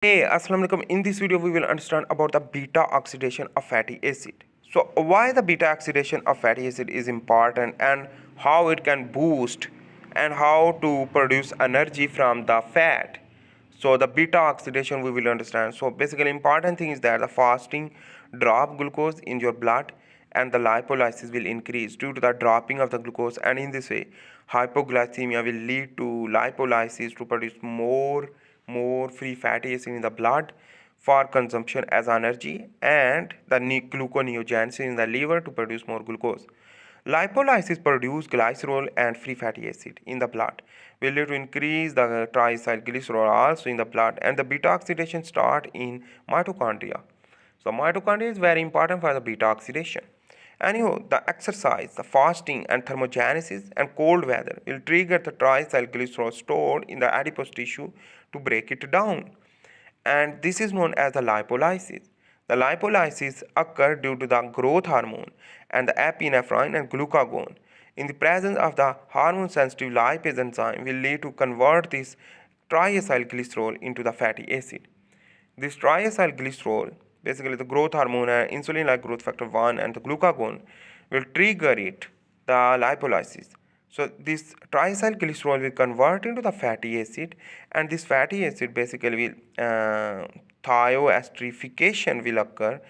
Hey, Assalamu alaikum. In this video, we will understand about the beta oxidation of fatty acid. So, why the beta oxidation of fatty acid is important and how it can boost and how to produce energy from the fat. So, the beta oxidation we will understand. So, basically, important thing is that the fasting drop glucose in your blood and the lipolysis will increase due to the dropping of the glucose, and in this way hypoglycemia will lead to lipolysis to produce more free fatty acid in the blood for consumption as energy, and the gluconeogenesis in the liver to produce more glucose. Lipolysis produce glycerol and free fatty acid in the blood will lead to increase the triacylglycerol also in the blood, and the beta oxidation start in mitochondria. So mitochondria is very important for the beta oxidation. Anyhow, the exercise, the fasting and thermogenesis and cold weather will trigger the triacylglycerol stored in the adipose tissue to break it down. And this is known as the lipolysis. The lipolysis occur due to the growth hormone and the epinephrine and glucagon. In the presence of the hormone-sensitive lipase enzyme will lead to convert this triacylglycerol into the fatty acid. This triacylglycerol, basically the growth hormone and insulin like growth factor 1 and the glucagon, will trigger the lipolysis. So this triacylglycerol will convert into the fatty acid, and this fatty acid basically will thioesterification will occur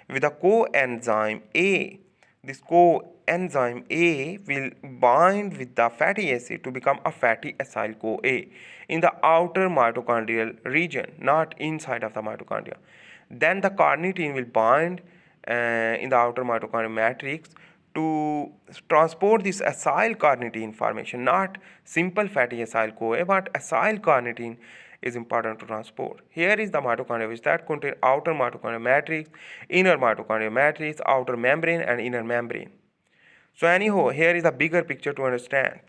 with a coenzyme A. This coenzyme A will bind with the fatty acid to become a fatty acyl CoA in the outer mitochondrial region, not inside of the mitochondria. Then the carnitine will bind in the outer mitochondrial matrix to transport this acyl carnitine formation, not simple fatty acyl CoA, but acyl carnitine is important to transport. Here is the mitochondria which that contain outer mitochondrial matrix, inner mitochondrial matrix, outer membrane and inner membrane. So anyhow, here is a bigger picture to understand.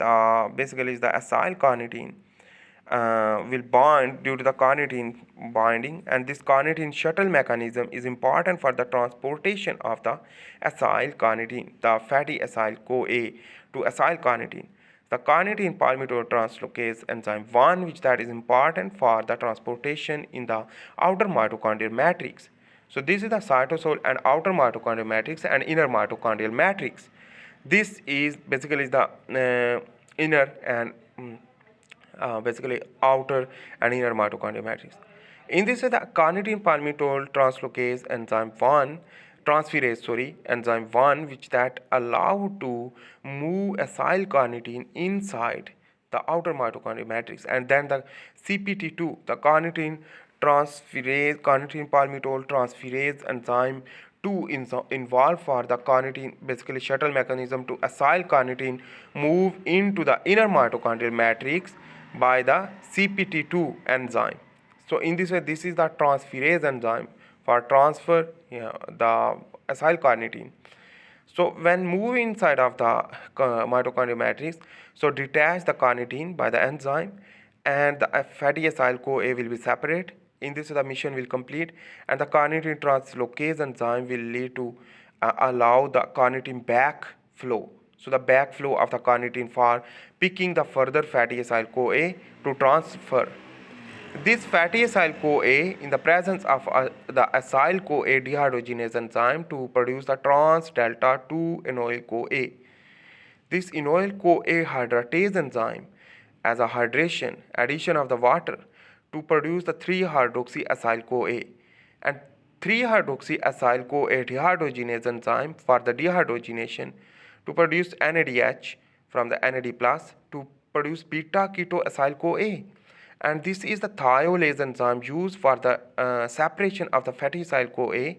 Basically is the acyl carnitine will bond due to the carnitine binding, and this carnitine shuttle mechanism is important for the transportation of the acyl carnitine, the fatty acyl CoA to acyl carnitine. The carnitine palmitoyl translocase enzyme 1, which that is important for the transportation in the outer mitochondrial matrix. So this is the cytosol and outer mitochondrial matrix and inner mitochondrial matrix. This is basically the inner and basically outer and inner mitochondrial matrix. In this way, the carnitine palmitoyl translocase enzyme 1 enzyme 1, which that allow to move acyl carnitine inside the outer mitochondrial matrix, and then the CPT2, the carnitine palmitoyl transferase enzyme 2 involved for the carnitine basically shuttle mechanism to acyl carnitine move into the inner mitochondrial matrix by the CPT2 enzyme. So in this way, this is the transferase enzyme for transfer the acyl carnitine. So when move inside of the mitochondrial matrix, so detach the carnitine by the enzyme, and the fatty acyl CoA will be separate. In this the mission will complete, and the carnitine translocase enzyme will lead to allow the carnitine backflow. So the backflow of the carnitine for picking the further fatty acyl CoA to transfer. This fatty acyl CoA in the presence of the acyl CoA dehydrogenase enzyme to produce the trans delta 2 enoyl CoA. This enoyl CoA hydratase enzyme as a hydration addition of the water to produce the 3-hydroxyacyl CoA, and 3-hydroxyacyl CoA dehydrogenase enzyme for the dehydrogenation to produce NADH from the NAD plus to produce beta ketoacyl CoA, and this is the thiolase enzyme used for the separation of the fatty acyl CoA.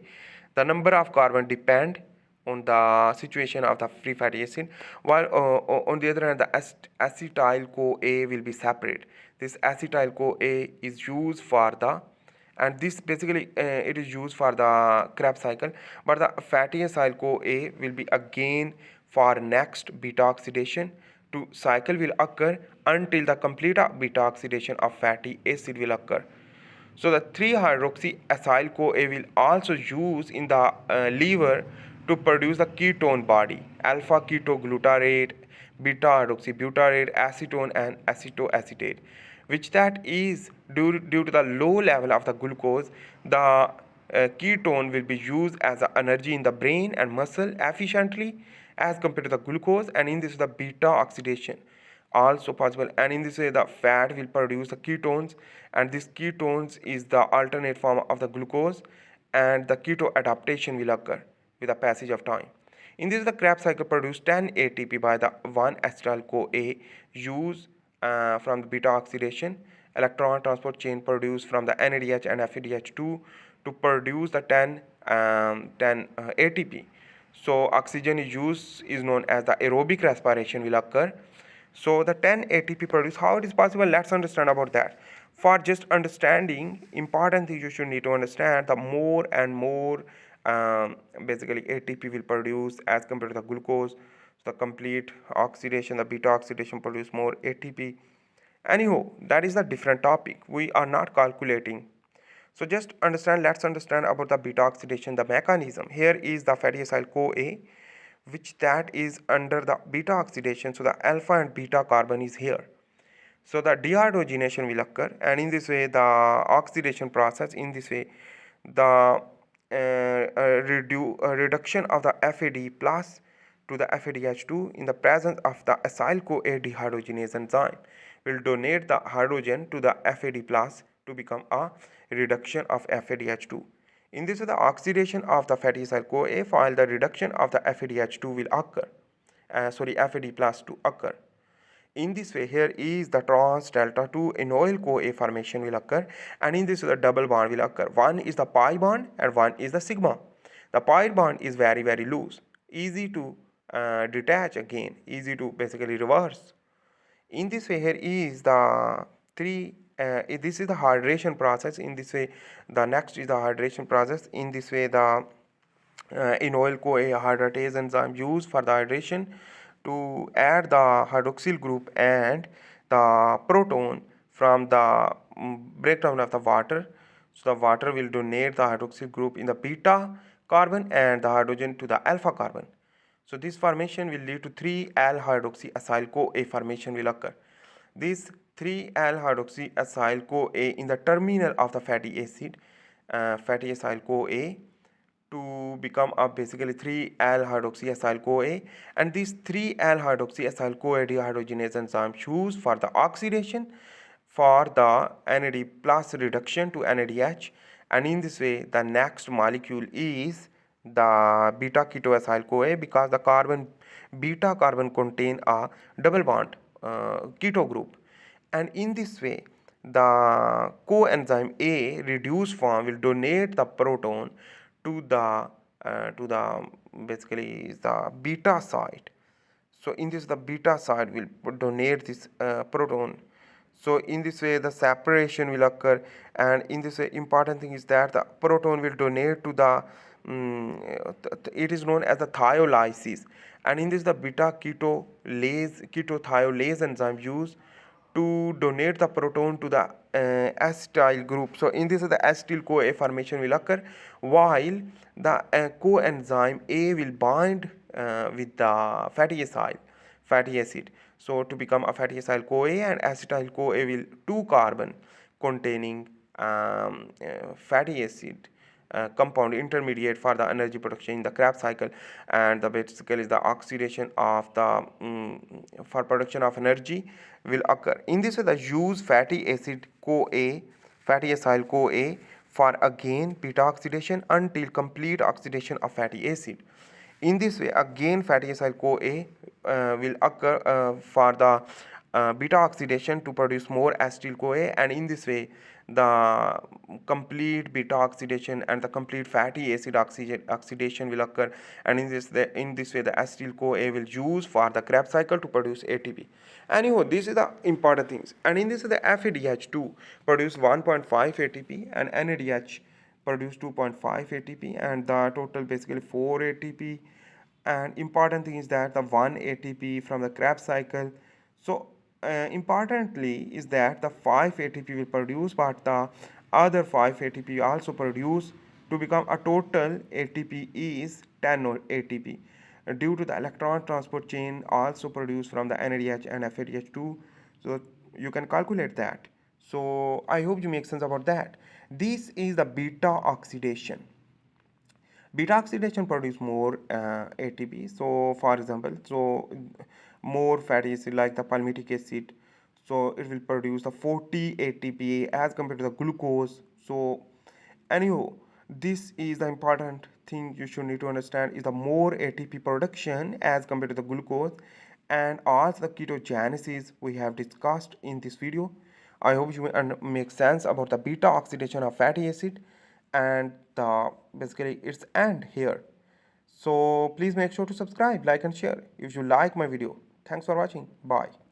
The number of carbon depend on the situation of the free fatty acid, while on the other hand the acetyl CoA will be separate. This acetyl CoA is used for the, and this basically it is used for the Krebs cycle, but the fatty acyl CoA will be again for next beta oxidation to cycle will occur until the complete beta oxidation of fatty acid will occur. So the 3-hydroxyacyl CoA will also use in the liver to produce the ketone body, alpha ketoglutarate, beta hydroxybutyrate, acetone and acetoacetate, which that is due to the low level of the glucose, the ketone will be used as a energy in the brain and muscle efficiently as compared to the glucose, and in this the beta oxidation also possible, and in this way the fat will produce the ketones, and this ketones is the alternate form of the glucose, and the keto adaptation will occur with the passage of time. In this, the Krebs cycle produces 10 ATP by the 1-acetyl-CoA used from the beta oxidation. Electron transport chain produced from the NADH and FADH2 to produce the 10 ATP. So oxygen use is known as the aerobic respiration will occur. So the 10 ATP produced, how it is possible? Let's understand about that. For just understanding, important things you should need to understand, the more and more basically ATP will produce as compared to the glucose. So the complete oxidation, the beta oxidation produce more ATP. Anyhow, that is a different topic. We are not calculating. So just understand, let's understand about the beta oxidation, the mechanism. Here is the fatty acyl CoA, which that is under the beta oxidation. So the alpha and beta carbon is here. So the dehydrogenation will occur, and in this way the oxidation process, in this way the reduction of the FAD plus to the FADH2 in the presence of the acyl CoA dehydrogenase enzyme will donate the hydrogen to the FAD plus to become a reduction of FADH2. In this way the oxidation of the fatty acyl CoA while the reduction of the FADH2 will occur, FAD plus to occur. In this way, here is the trans delta 2 enoyl CoA formation will occur, and in this the double bond will occur. One is the pi bond and one is the sigma. The pi bond is very loose, easy to detach again, easy to basically reverse. In this way, here is the this is the hydration process. In this way, the next is the hydration process. In this way, the enoyl CoA hydratase enzyme used for the hydration to add the hydroxyl group and the proton from the breakdown of the water. So the water will donate the hydroxyl group in the beta carbon and the hydrogen to the alpha carbon. So this formation will lead to 3-L-hydroxyacyl CoA formation will occur. This 3-L-hydroxyacyl CoA in the terminal of the fatty acid, fatty acyl CoA, to become a basically 3-L-hydroxyacyl CoA, and this 3-L-hydroxyacyl CoA dehydrogenase enzyme used for the oxidation for the NAD plus reduction to NADH, and in this way the next molecule is the beta ketoacyl CoA, because the beta carbon contain a double bond keto group, and in this way the coenzyme A reduced form will donate the proton to the basically the beta side. So in this the beta side will donate this proton. So in this way the separation will occur, and in this way important thing is that the proton will donate to the it is known as the thiolysis, and in this the beta ketothiolase enzyme used to donate the proton to the acetyl group. So in this the acetyl CoA formation will occur, while the coenzyme A will bind with the fatty acid. So to become a fatty acyl CoA, and acetyl CoA will 2 carbon containing fatty acid compound intermediate for the energy production in the Krebs cycle, and the basically is the oxidation of the for production of energy will occur. In this way the use fatty acid CoA, fatty acyl CoA for again beta oxidation until complete oxidation of fatty acid. In this way again fatty acyl CoA will occur for the beta oxidation to produce more acetyl CoA, and in this way the complete beta oxidation and the complete fatty acid oxidation will occur, and in this way the acetyl CoA will use for the Krebs cycle to produce ATP. Anyhow, this is the important things, and in this the FADH2 produce 1.5 ATP and NADH produce 2.5 ATP, and the total basically 4 ATP. And important thing is that the 1 ATP from the Krebs cycle. So importantly is that the 5 ATP will produce, but the other 5 ATP also produce to become a total ATP is 10 ATP due to the electron transport chain also produced from the NADH and FADH2. So you can calculate that. So I hope you make sense about that. This is the beta oxidation. Beta oxidation produce more ATP. So for example, so more fatty acid like the palmitic acid, so it will produce the 40 ATP as compared to the glucose. So anyhow, this is the important thing you should need to understand is the more ATP production as compared to the glucose, and also the ketogenesis we have discussed in this video. I hope you make sense about the beta oxidation of fatty acid and the basically its end here. So please make sure to subscribe, like and share if you like my video. Thanks for watching. Bye.